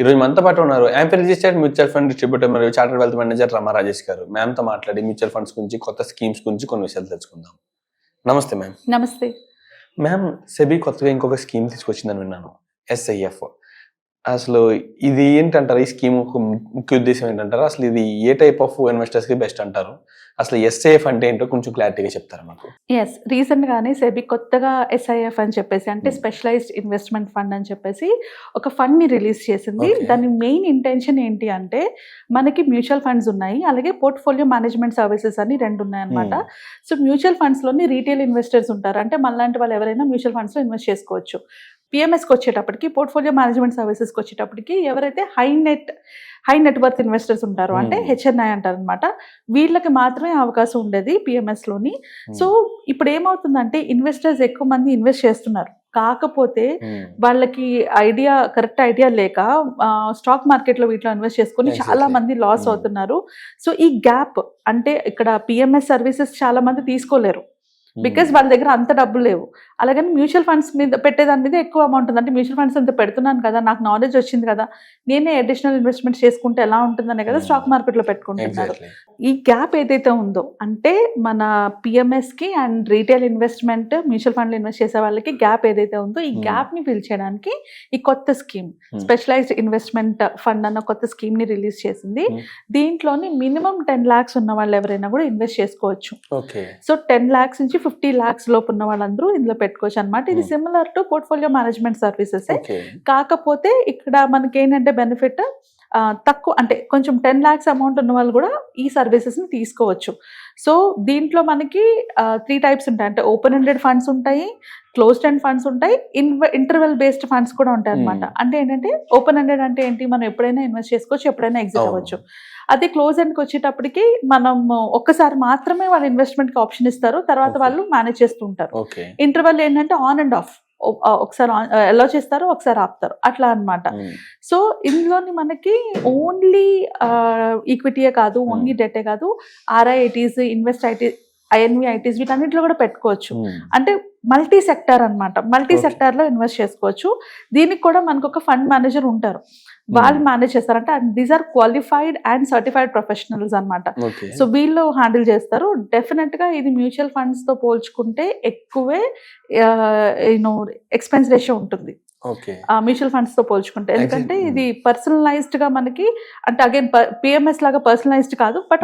ఈరోజు మనతో పాటు ఉన్నారు యాంపీ రిజిస్టర్డ్ మ్యూచువల్ ఫండ్ డిస్ట్రిబ్యూటర్ మరియు చార్టర్డ్ వెల్త్ మేనేజర్ రమా రాజేష్ గారు. మ్యామ్తో మాట్లాడి మ్యూచువల్ ఫండ్స్ గురించి, కొత్త స్కీమ్స్ గురించి కొన్ని విషయాలు తెలుసుకుందాం. నమస్తే మ్యామ్. నమస్తే మ్యామ్, సెబీ కొత్తగా ఇంకొక స్కీమ్ తీసుకొచ్చిందని విన్నాను, ఎస్ఐఎఫ్. అసలు ఇది ఏంటంటారు? ఈ స్కీమ్ ముఖ్య ఉద్దేశం ఏంటంటారు? అసలు ఇది ఏ టైప్ ఆఫ్ ఇన్వెస్టర్స్ కి బెస్ట్ అంటారు? అసలు ఎస్ఐఎఫ్ అంటే ఏంటో కొంచెం క్లారిటీగా చెప్తారా మాకు? ఎస్, రీసెంట్ గానే సెబీ కొత్తగా ఎస్ఐఎఫ్ అని చెప్పేసి, అంటే స్పెషలైజ్డ్ ఇన్వెస్ట్మెంట్ ఫండ్ అని చెప్పేసి ఒక ఫండ్ ని రిలీజ్ చేసింది. దాని మెయిన్ ఇంటెన్షన్ ఏంటి అంటే, మనకి మ్యూచువల్ ఫండ్స్ ఉన్నాయి, అలాగే పోర్ట్ఫోలియో మేనేజ్మెంట్ సర్వీసెస్ అని రెండు ఉన్నాయి అనమాట. సో మ్యూచువల్ ఫండ్స్ లోని రీటైల్ ఇన్వెస్టర్స్ ఉంటారు, అంటే మనలాంటి వాళ్ళు ఎవరైనా మ్యూచువల్ ఫండ్స్ లో ఇన్వెస్ట్ చేసుకోవచ్చు. పిఎంఎస్కి వచ్చేటప్పటికి, పోర్ట్ఫోలియో మేనేజ్మెంట్ సర్వీసెస్కి వచ్చేటప్పటికి ఎవరైతే హై నెట్వర్త్ ఇన్వెస్టర్స్ ఉంటారో, అంటే హెచ్ఎన్ఐ అంటారు అనమాట, వీళ్ళకి మాత్రమే అవకాశం ఉండేది పిఎంఎస్లోని. సో ఇప్పుడు ఏమవుతుందంటే, ఇన్వెస్టర్స్ ఎక్కువ మంది ఇన్వెస్ట్ చేస్తున్నారు, కాకపోతే వాళ్ళకి కరెక్ట్ ఐడియా లేక స్టాక్ మార్కెట్లో వీటిలో ఇన్వెస్ట్ చేసుకొని చాలా మంది లాస్ అవుతున్నారు. సో ఈ గ్యాప్, అంటే ఇక్కడ పిఎంఎస్ సర్వీసెస్ చాలా మంది తీసుకోలేరు, బికాస్ వాళ్ళ దగ్గర అంత డబ్బులు లేవు. అలాగని మ్యూచువల్ ఫండ్స్ మీద పెట్టేదాని మీద ఎక్కువ అమౌంట్ ఉంది. అంటే మ్యూచువల్ ఫండ్స్ అంత పెడుతున్నాను కదా, నాకు నాలెడ్జ్ వచ్చింది కదా, నేనే అడిషనల్ ఇన్వెస్ట్మెంట్ చేసుకుంటే ఎలా ఉంటుందనే కదా స్టాక్ మార్కెట్లో పెట్టుకుంటున్నారు. ఈ గ్యాప్ ఏదైతే ఉందో, అంటే మన పిఎంఎస్కి అండ్ రీటైల్ ఇన్వెస్ట్మెంట్ మ్యూచువల్ ఫండ్లో ఇన్వెస్ట్ చేసే వాళ్ళకి గ్యాప్ ఏదైతే ఉందో, ఈ గ్యాప్ని ఫిల్ చేయడానికి ఈ కొత్త స్కీమ్, స్పెషలైజ్డ్ ఇన్వెస్ట్మెంట్ ఫండ్ అన్న కొత్త స్కీమ్ని రిలీజ్ చేసింది. దీంట్లోని మినిమం 10 lakhs ఉన్న వాళ్ళు ఎవరైనా కూడా ఇన్వెస్ట్ చేసుకోవచ్చు. సో 10 lakhs నుంచి 50 lakhs లోపు ఉన్న వాళ్ళందరూ ఇందులో పెట్టుకోవచ్చు అనమాట. ఇది similar to portfolio management services, కాకపోతే ఇక్కడ మనకి ఏంటంటే బెనిఫిట్ తక్కువ, అంటే కొంచెం 10 lakhs అమౌంట్ ఉన్న వాళ్ళు కూడా ఈ సర్వీసెస్ని తీసుకోవచ్చు. సో దీంట్లో మనకి 3 types ఉంటాయి, అంటే ఓపెన్ ఎండెడ్ ఫండ్స్ ఉంటాయి, క్లోజ్డ్ ఎండ్ ఫండ్స్ ఉంటాయి, ఇంటర్వెల్ బేస్డ్ ఫండ్స్ కూడా ఉంటాయి అనమాట. అంటే ఏంటంటే ఓపెన్ ఎండెడ్ అంటే ఏంటి, మనం ఎప్పుడైనా ఇన్వెస్ట్ చేసుకోవచ్చు, ఎప్పుడైనా ఎగ్జిట్ అవ్వచ్చు. అదే క్లోజ్ ఎండ్కి వచ్చేటప్పటికి మనం ఒక్కసారి మాత్రమే వాళ్ళ ఇన్వెస్ట్మెంట్కి ఆప్షన్ ఇస్తారు, తర్వాత వాళ్ళు మేనేజ్ చేస్తూ ఉంటారు. ఇంటర్వెల్ ఏంటంటే ఆన్ అండ్ ఆఫ్, ఒకసారి ఎలా చేస్తారో ఒకసారి ఆపుతారు, అట్లా అనమాట. సో ఇందులోని మనకి ఓన్లీ ఈక్విటీయే కాదు, ఓన్లీ డెటే కాదు, ఆర్ఐఐటీస్, ఇన్వెస్ట్ ఐఎన్విఐటీస్, వీటన్నిటిలో కూడా పెట్టుకోవచ్చు. అంటే మల్టీ సెక్టార్ అనమాట, మల్టీ సెక్టార్లో ఇన్వెస్ట్ చేసుకోవచ్చు. దీనికి కూడా మనకు ఒక ఫండ్ మేనేజర్ ఉంటారు, వాళ్ళు మేనేజ్ చేస్తారంటే these are qualified and certified professionals అనమాట. సో వీళ్ళు హ్యాండిల్ చేస్తారు. డెఫినెట్గా ఇది మ్యూచువల్ ఫండ్స్తో పోల్చుకుంటే ఎక్కువే ఎక్స్పెన్స్ రేషియో ఉంటుంది మ్యూచువల్ ఫండ్స్ తో పోల్చుకుంటే, ఎందుకంటే ఇది పర్సనలైజ్డ్ గా మనకి, అంటే అగైన్ పిఎంఎస్ లాగా పర్సనలైజ్డ్ కాదు, బట్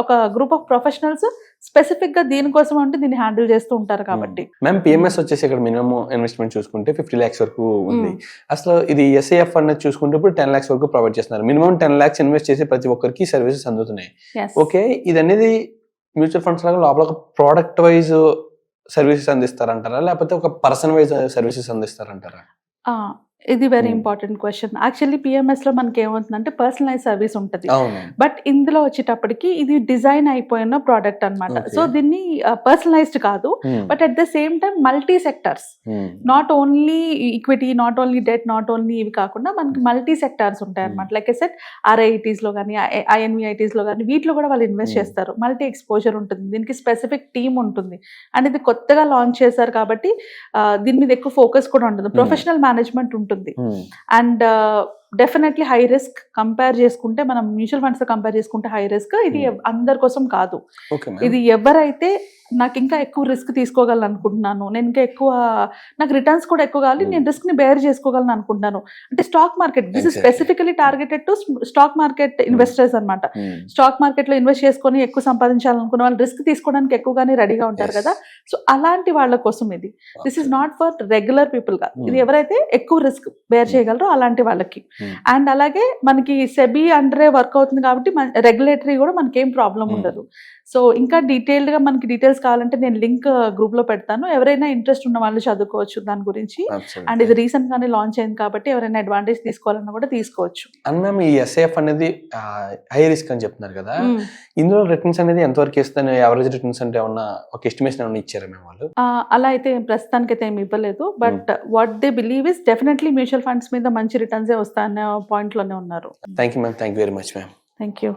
ఒక గ్రూప్ ఆఫ్ ప్రొఫెషనల్స్ స్పెసిఫిక్ గా దీనికోసం అంటే దీన్ని హ్యాండిల్ చేస్తూ ఉంటారు కాబట్టి. మ్యామ్, పిఎంఎస్ వచ్చేసి ఇక్కడ మినిమం ఇన్వెస్ట్మెంట్ చూసుకుంటే 50 lakhs వరకు ఉంది. అసలు ఇది ఎస్ఐఎఫ్ అనేది చూసుకుంటే ఇప్పుడు 10 lakhs వరకు ప్రొవైడ్ చేస్తున్నారు. మినిమం 10 lakhs ఇన్వెస్ట్ చేసి ప్రతి ఒక్కరికి సర్వీసెస్ అందుతున్నాయి. ఓకే, ఇది అనేది మ్యూచువల్ ఫండ్స్ లాగా లోపల ఒక ప్రోడక్ట్ వైజ్ సర్వీసెస్ అందిస్తారంటారా, లేకపోతే ఒక పర్సన్ వైజ్ సర్వీసెస్ అందిస్తారంటారా? ఇది very important question. Actually PMS లో మనకి ఏమవుతుందంటే పర్సనలైజ్ సర్వీస్ ఉంటుంది, బట్ ఇందులో వచ్చేటప్పటికి ఇది డిజైన్ అయిపోయిన ప్రోడక్ట్ అనమాట. సో దీన్ని పర్సనలైజ్డ్ కాదు, but at the same time multi sectors, not only equity, not only debt, not only ఇవి కాకుండా మనకి మల్టీ సెక్టార్స్ ఉంటాయి అనమాట. లైక్ ఐ సెడ్ ఆర్ఐఐటీస్ లో కానీ, ఐఎన్విఐటీస్ లో కానీ, వీటిలో కూడా వాళ్ళు ఇన్వెస్ట్ చేస్తారు. మల్టీ ఎక్స్పోజర్ ఉంటుంది, దీనికి స్పెసిఫిక్ టీమ్ ఉంటుంది, అండ్ ఇది కొత్తగా లాంచ్ చేశారు కాబట్టి దీని మీద ఎక్కువ ఫోకస్ కూడా ఉంటుంది. ప్రొఫెషనల్ మేనేజ్మెంట్ ఉంటుంది. And definitely high risk compare చేసుకుంటే, మనం మ్యూచువల్ ఫండ్స్ తో కంపేర్ చేసుకుంటే హై రిస్క్. ఇది అందరి కోసం కాదు, ఇది ఎవరైతే నాకు ఇంకా ఎక్కువ రిస్క్ తీసుకోగలను అనుకుంటున్నాను, నేను ఇంకా ఎక్కువ, నాకు రిటర్న్స్ కూడా ఎక్కువ కావాలి, నేను రిస్క్ ని బేర్ చేసుకోగలను అనుకుంటున్నాను, అంటే stock market, this is specifically targeted to stock market investors అనమాట. స్టాక్ మార్కెట్ లో ఇన్వెస్ట్ చేసుకొని ఎక్కువ సంపాదించాలనుకున్న వాళ్ళు రిస్క్ తీసుకోవడానికి ఎక్కువగానే రెడీగా ఉంటారు కదా. సో అలాంటి వాళ్ళ కోసం ఇది. This is not for regular people గా, ఇది ఎవరైతే ఎక్కువ రిస్క్ బేర్ చేయగలరో అలాంటి వాళ్ళకి. అండ్ అలాగే మనకి సెబీ అండరే వర్క్ అవుతుంది కాబట్టి రెగ్యులేటరీ కూడా మనకి ఏం ప్రాబ్లం ఉండదు. సో ఇంకా డీటెయిల్డ్ గా మనకి డీటెయిల్స్ కావాలంటే నేను లింక్ గ్రూప్ లో పెడతాను, ఎవరైనా ఇంట్రెస్ట్ ఉన్న వాళ్ళు చదువుకోవచ్చు దాని గురించి. అండ్ ఇది రీసెంట్ గానే లాంచ్ అయింది కాబట్టి ఎవరైనా అడ్వాంటేజ్ తీసుకోవాలన్నా కూడా తీసుకోవచ్చు. అండ్ మ్యామ్, ఈ ఎస్ఐఎఫ్ అనేది హై రిస్క్ అని చెప్తున్నారు కదా, ఇందులో రిటర్న్స్ అనేది ఎంతవరకు ఇస్తాను, యావరేజ్ రిటర్న్స్ అంటే ఏమన్నా ఒక ఎస్టిమేషన్ ఏమన్నా ఇచ్చారా మేము వాళ్ళు? అలా అయితే ప్రస్తుతానికి అయితే ఏమి ఇవ్వలేదు, but what they believe is definitely mutual funds మీద మంచి రిటర్న్స్ వస్తాయనే పాయింట్ లోనే ఉన్నారు. Thank you ma'am, thank you very much ma'am. Thank you.